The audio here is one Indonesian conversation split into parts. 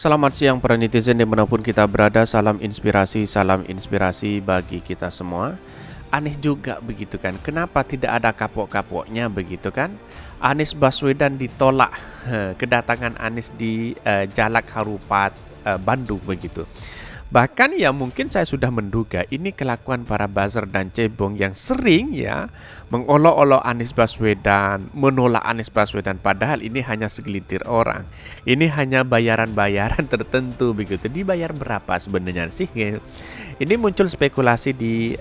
Selamat siang para netizen dimanapun kita berada. Salam inspirasi bagi kita semua. Aneh juga begitu kan, kenapa tidak ada kapok-kapoknya begitu kan. Anies Baswedan ditolak kedatangan Anies di Jalak Harupat, Bandung begitu. Bahkan ya mungkin saya sudah menduga ini kelakuan para buzzer dan cebong yang sering ya mengolok-olok Anies Baswedan, menolak Anies Baswedan, padahal ini hanya segelintir orang. Ini hanya bayaran-bayaran tertentu begitu. Dibayar berapa sebenarnya sih? Ini muncul spekulasi di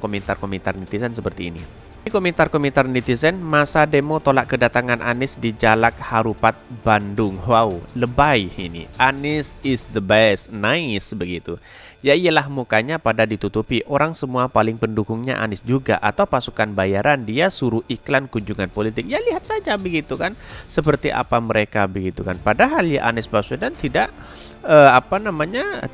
komentar-komentar netizen seperti ini. Di komentar-komentar netizen, masa demo tolak kedatangan Anies di Jalak Harupat, Bandung. Wow, lebay ini. Anies is the best, nice begitu. Ya iyalah, mukanya pada ditutupi. Orang semua paling pendukungnya Anies juga. Atau pasukan bayaran dia suruh iklan kunjungan politik. Ya lihat saja begitu kan, seperti apa mereka begitu kan. Padahal ya Anies Baswedan tidak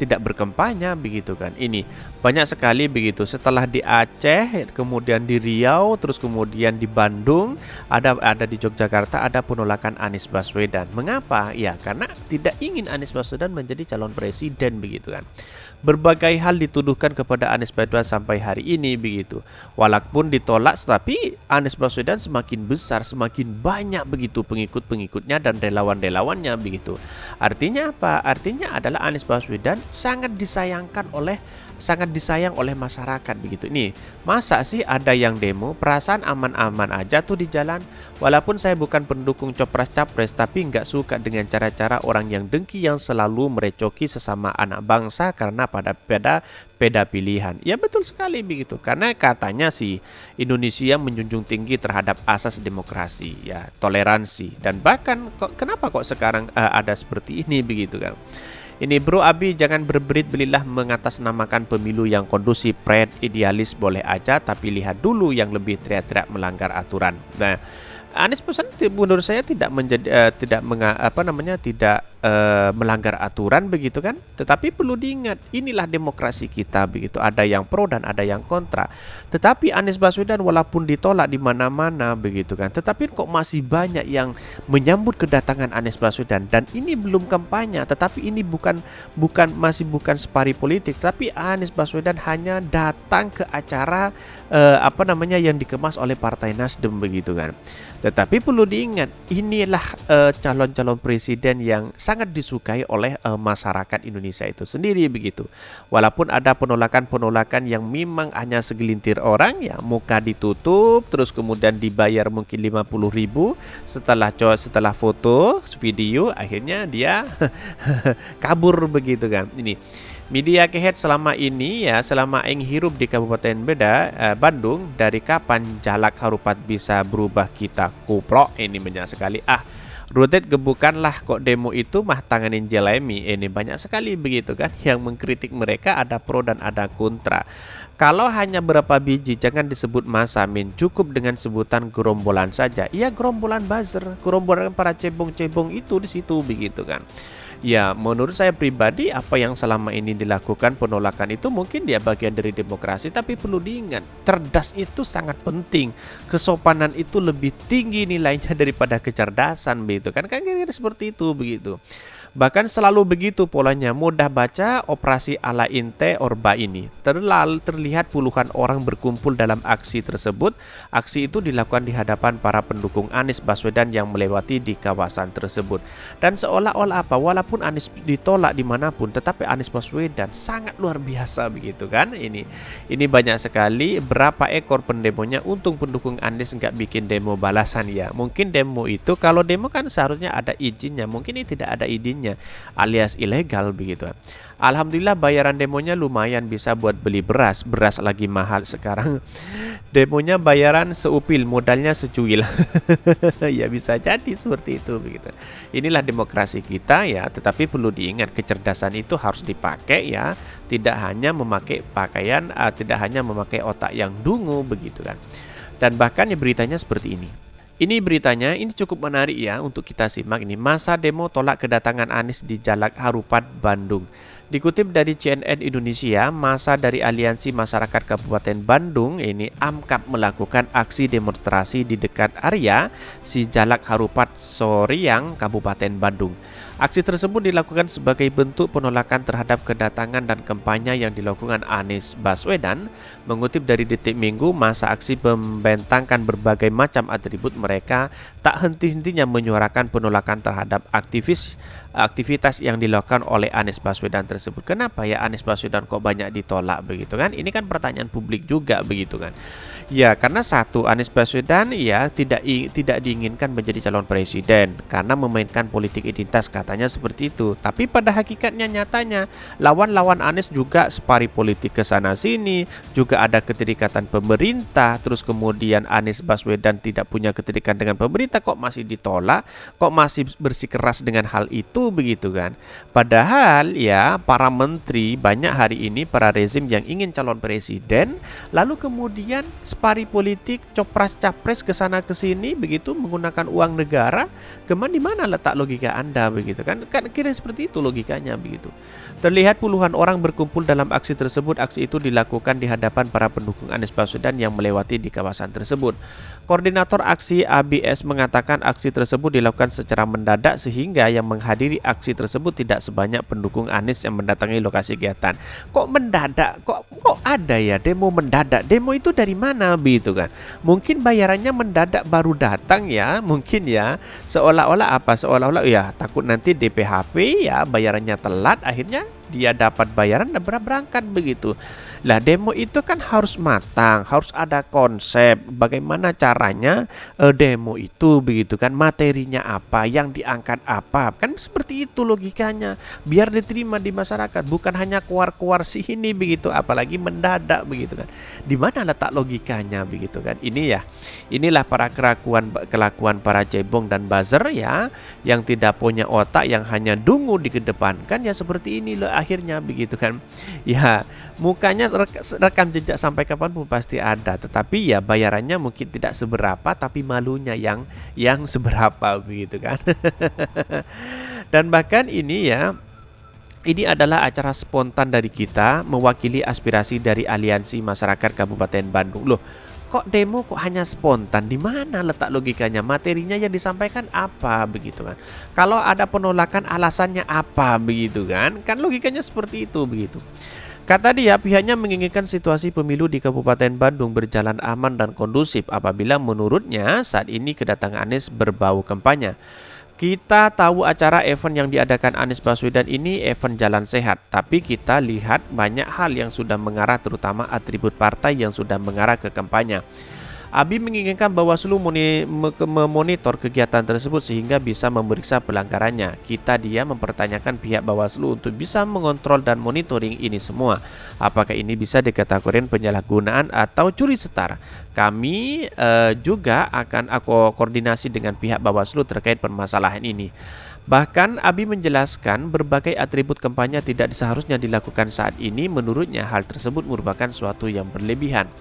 tidak berkampanye begitu kan. Ini banyak sekali begitu. Setelah di Aceh, kemudian di Riau, terus kemudian di Bandung, ada di Yogyakarta ada penolakan Anies Baswedan. Mengapa? Ya karena tidak ingin Anies Baswedan menjadi calon presiden begitu kan. Berbagai hal dituduhkan kepada Anies Baswedan sampai hari ini begitu. Walaupun ditolak, tapi Anies Baswedan semakin besar, semakin banyak begitu pengikut-pengikutnya dan relawan-relawannya begitu. Artinya apa? Artinya adalah Anies Baswedan sangat disayang oleh masyarakat begitu. Ini masa sih ada yang demo perasaan aman-aman aja tuh di jalan. Walaupun saya bukan pendukung capres-capres, tapi nggak suka dengan cara-cara orang yang dengki yang selalu merecoki sesama anak bangsa karena beda pilihan. Ya betul sekali begitu. Karena katanya sih Indonesia menjunjung tinggi terhadap asas demokrasi, ya toleransi, dan bahkan kenapa kok sekarang ada seperti ini begitu kan. Ini bro Abi, jangan berbelit-belilah mengatasnamakan pemilu yang kondusif. Idealis boleh aja, tapi lihat dulu yang lebih teriak-teriak melanggar aturan. Nah, Anies Baswedan menurut saya tidak melanggar aturan begitu kan. Tetapi perlu diingat, inilah demokrasi kita begitu. Ada yang pro dan ada yang kontra. Tetapi Anies Baswedan walaupun ditolak di mana-mana begitu kan, tetapi kok masih banyak yang menyambut kedatangan Anies Baswedan. Dan ini belum kampanye, tetapi ini masih bukan safari politik, tapi Anies Baswedan hanya datang ke acara yang dikemas oleh Partai Nasdem begitu kan. Tetapi perlu diingat, inilah calon-calon presiden yang sangat disukai oleh masyarakat Indonesia itu sendiri begitu. Walaupun ada penolakan-penolakan yang memang hanya segelintir orang, ya muka ditutup, terus kemudian dibayar mungkin 50.000 setelah foto, video, akhirnya dia kabur begitu kan. Ini media kehead selama aing hirup di Kabupaten Bandung, dari kapan Jalak Harupat bisa berubah kita kuplok. Ini banyak sekali. Rudet gebukanlah kok demo itu mah tanganin Jelemi. Ini banyak sekali begitu kan yang mengkritik mereka, ada pro dan ada kontra. Kalau hanya berapa biji jangan disebut massa, cukup dengan sebutan gerombolan saja. Iya, gerombolan buzzer, gerombolan para cebong-cebong itu di situ begitu kan. Ya, menurut saya pribadi apa yang selama ini dilakukan penolakan itu mungkin dia bagian dari demokrasi, tapi perlu diingat, cerdas itu sangat penting. Kesopanan itu lebih tinggi nilainya daripada kecerdasan begitu kan. Kira-kira seperti itu begitu. Bahkan selalu begitu polanya, mudah baca operasi ala Inte Orba ini. Terlihat puluhan orang berkumpul dalam aksi tersebut. Aksi itu dilakukan di hadapan para pendukung Anies Baswedan yang melewati di kawasan tersebut. Dan seolah-olah walaupun Anies ditolak dimanapun, tetapi Anies Baswedan sangat luar biasa begitu kan. Ini banyak sekali. Berapa ekor pendemonya? Untung pendukung Anies nggak bikin demo balasan ya. Mungkin demo itu, kalau demo kan seharusnya ada izinnya, mungkin ini tidak ada izinnya, alias ilegal begitu. Alhamdulillah bayaran demonya lumayan bisa buat beli beras lagi mahal sekarang. Demonya bayaran seupil, modalnya secuil. Ya bisa jadi seperti itu begitu. Inilah demokrasi kita ya, tetapi perlu diingat kecerdasan itu harus dipakai ya, tidak hanya memakai pakaian, tidak hanya memakai otak yang dungu begitu kan. Dan bahkan ya beritanya seperti ini. Ini beritanya, ini cukup menarik ya untuk kita simak ini. Masa demo tolak kedatangan Anies di Jalak Harupat, Bandung. Dikutip dari CNN Indonesia, masa dari Aliansi Masyarakat Kabupaten Bandung ini AMKAP melakukan aksi demonstrasi di dekat area si Jalak Harupat Soriang, Kabupaten Bandung. Aksi tersebut dilakukan sebagai bentuk penolakan terhadap kedatangan dan kampanye yang dilakukan Anies Baswedan. Mengutip dari Detik Minggu, masa aksi membentangkan berbagai macam atribut mereka tak henti-hentinya menyuarakan penolakan terhadap aktivitas yang dilakukan oleh Anies Baswedan tersebut. Kenapa ya Anies Baswedan kok banyak ditolak begitu kan? Ini kan pertanyaan publik juga begitu kan. Ya, karena satu, Anies Baswedan ya tidak diinginkan menjadi calon presiden karena memainkan politik identitas, katanya seperti itu. Tapi pada hakikatnya nyatanya lawan-lawan Anies juga separi politik ke sana sini, juga ada keterikatan pemerintah, terus kemudian Anies Baswedan tidak punya keterikatan dengan pemerintah kok masih ditolak, kok masih bersikeras dengan hal itu begitu kan. Padahal ya para menteri banyak hari ini, para rezim yang ingin calon presiden lalu kemudian separi politik copras capres ke sana ke sini begitu menggunakan uang negara, di mana letak logika Anda begitu kan? Kan kira seperti itu logikanya begitu. Terlihat puluhan orang berkumpul dalam aksi tersebut. Aksi itu dilakukan di hadapan para pendukung Anies Baswedan yang melewati di kawasan tersebut. Koordinator aksi ABS mengatakan aksi tersebut dilakukan secara mendadak sehingga yang menghadiri aksi tersebut tidak sebanyak pendukung Anies yang mendatangi lokasi kegiatan. Kok mendadak? Kok ada ya demo mendadak? Demo itu dari mana begitu kan? Mungkin bayarannya mendadak baru datang ya, mungkin ya. Seolah-olah apa? Seolah-olah ya takut nanti DPHP ya bayarannya telat, akhirnya dia dapat bayaran dan berangkat begitu. Lah demo itu kan harus matang, harus ada konsep bagaimana caranya demo itu begitu kan, materinya apa, yang diangkat apa, kan seperti itu logikanya biar diterima di masyarakat, bukan hanya keluar-keluar sini begitu, apalagi mendadak begitu kan. Di mana letak logikanya begitu kan? Inilah para kelakuan para cebong dan buzzer ya, yang tidak punya otak, yang hanya dungu dikedepankan ya, seperti ini loh akhirnya begitu kan. Ya mukanya rekam jejak sampai kapanpun pasti ada, tetapi ya bayarannya mungkin tidak seberapa, tapi malunya yang seberapa begitu kan. Dan bahkan ini adalah acara spontan dari kita mewakili aspirasi dari Aliansi Masyarakat Kabupaten Bandung. Loh, kok demo kok hanya spontan? Di mana letak logikanya? Materinya yang disampaikan apa begitu kan? Kalau ada penolakan alasannya apa begitu kan? Kan logikanya seperti itu begitu. Kata dia, pihaknya menginginkan situasi pemilu di Kabupaten Bandung berjalan aman dan kondusif apabila menurutnya saat ini kedatangan Anies berbau kampanye. Kita tahu acara event yang diadakan Anies Baswedan ini event jalan sehat, tapi kita lihat banyak hal yang sudah mengarah, terutama atribut partai yang sudah mengarah ke kampanye. Abi menginginkan Bawaslu memonitor kegiatan tersebut sehingga bisa memeriksa pelanggarannya. Dia mempertanyakan pihak Bawaslu untuk bisa mengontrol dan monitoring ini semua. Apakah ini bisa dikategorikan penyalahgunaan atau curi setar? Kami juga akan koordinasi dengan pihak Bawaslu terkait permasalahan ini. Bahkan Abi menjelaskan berbagai atribut kampanye tidak seharusnya dilakukan saat ini. Menurutnya hal tersebut merupakan suatu yang berlebihan.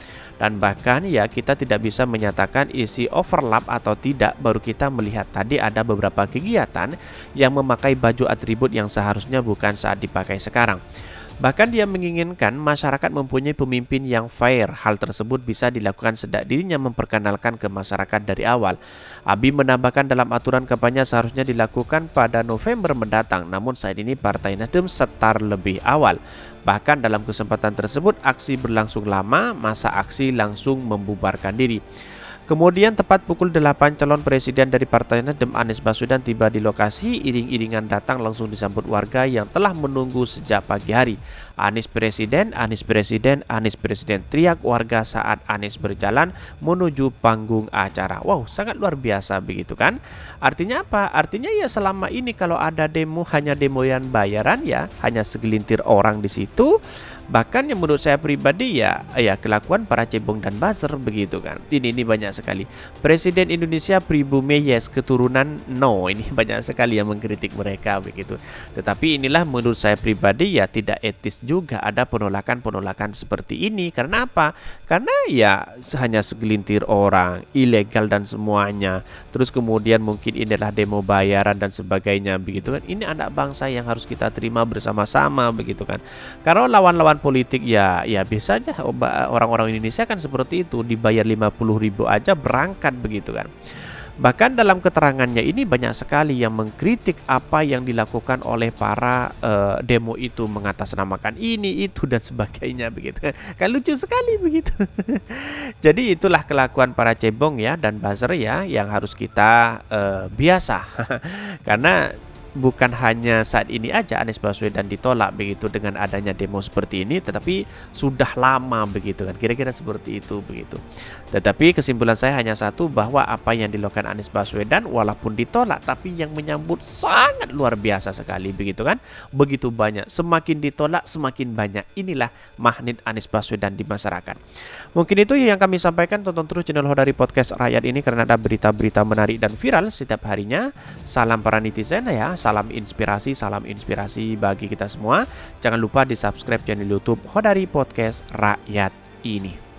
Dan bahkan ya kita tidak bisa menyatakan isi overlap atau tidak, baru kita melihat tadi ada beberapa kegiatan yang memakai baju atribut yang seharusnya bukan saat dipakai sekarang. Bahkan dia menginginkan masyarakat mempunyai pemimpin yang fair. Hal tersebut bisa dilakukan sedak dirinya memperkenalkan ke masyarakat dari awal. Abi menambahkan dalam aturan kampanye seharusnya dilakukan pada November mendatang, namun saat ini Partai Nasdem setar lebih awal. Bahkan dalam kesempatan tersebut aksi berlangsung lama, masa aksi langsung membubarkan diri. Kemudian tepat pukul 8 calon presiden dari Partai Nasdem Anies Baswedan tiba di lokasi, iring-iringan datang langsung disambut warga yang telah menunggu sejak pagi hari. Anies presiden, Anies presiden, Anies presiden, teriak warga saat Anies berjalan menuju panggung acara. Wow, sangat luar biasa begitu kan? Artinya apa? Artinya ya selama ini kalau ada demo hanya demo yang bayaran ya, hanya segelintir orang di situ. Bahkan yang menurut saya pribadi ya kelakuan para cebong dan buzzer begitu kan. Ini banyak sekali. Presiden Indonesia Pribu Meyes keturunan ini banyak sekali yang mengkritik mereka begitu. Tetapi inilah menurut saya pribadi ya tidak etis juga ada penolakan-penolakan seperti ini. Karena apa? Karena ya hanya segelintir orang, ilegal dan semuanya. Terus kemudian mungkin inilah demo bayaran dan sebagainya begitu kan. Ini anak bangsa yang harus kita terima bersama-sama begitu kan. Kalau lawan-lawan politik ya bisa aja orang-orang Indonesia kan seperti itu, dibayar 50.000 aja berangkat begitu kan. Bahkan dalam keterangannya ini banyak sekali yang mengkritik apa yang dilakukan oleh para demo itu, mengatasnamakan ini, itu dan sebagainya begitu kan. Kan lucu sekali begitu. Jadi itulah kelakuan para cebong ya dan buzzer ya yang harus kita biasa. Karena bukan hanya saat ini aja Anies Baswedan ditolak begitu dengan adanya demo seperti ini, tetapi sudah lama begitu kan, kira-kira seperti itu begitu. Tetapi kesimpulan saya hanya satu, bahwa apa yang dilakukan Anies Baswedan walaupun ditolak, tapi yang menyambut sangat luar biasa sekali begitu kan, begitu banyak, semakin ditolak semakin banyak. Inilah magnet Anies Baswedan di masyarakat. Mungkin itu yang kami sampaikan. Tonton terus channel Hodari Podcast Rakyat ini karena ada berita-berita menarik dan viral setiap harinya. Salam para netizen ya, salam inspirasi bagi kita semua. Jangan lupa di subscribe channel YouTube Hodari Podcast Rakyat ini.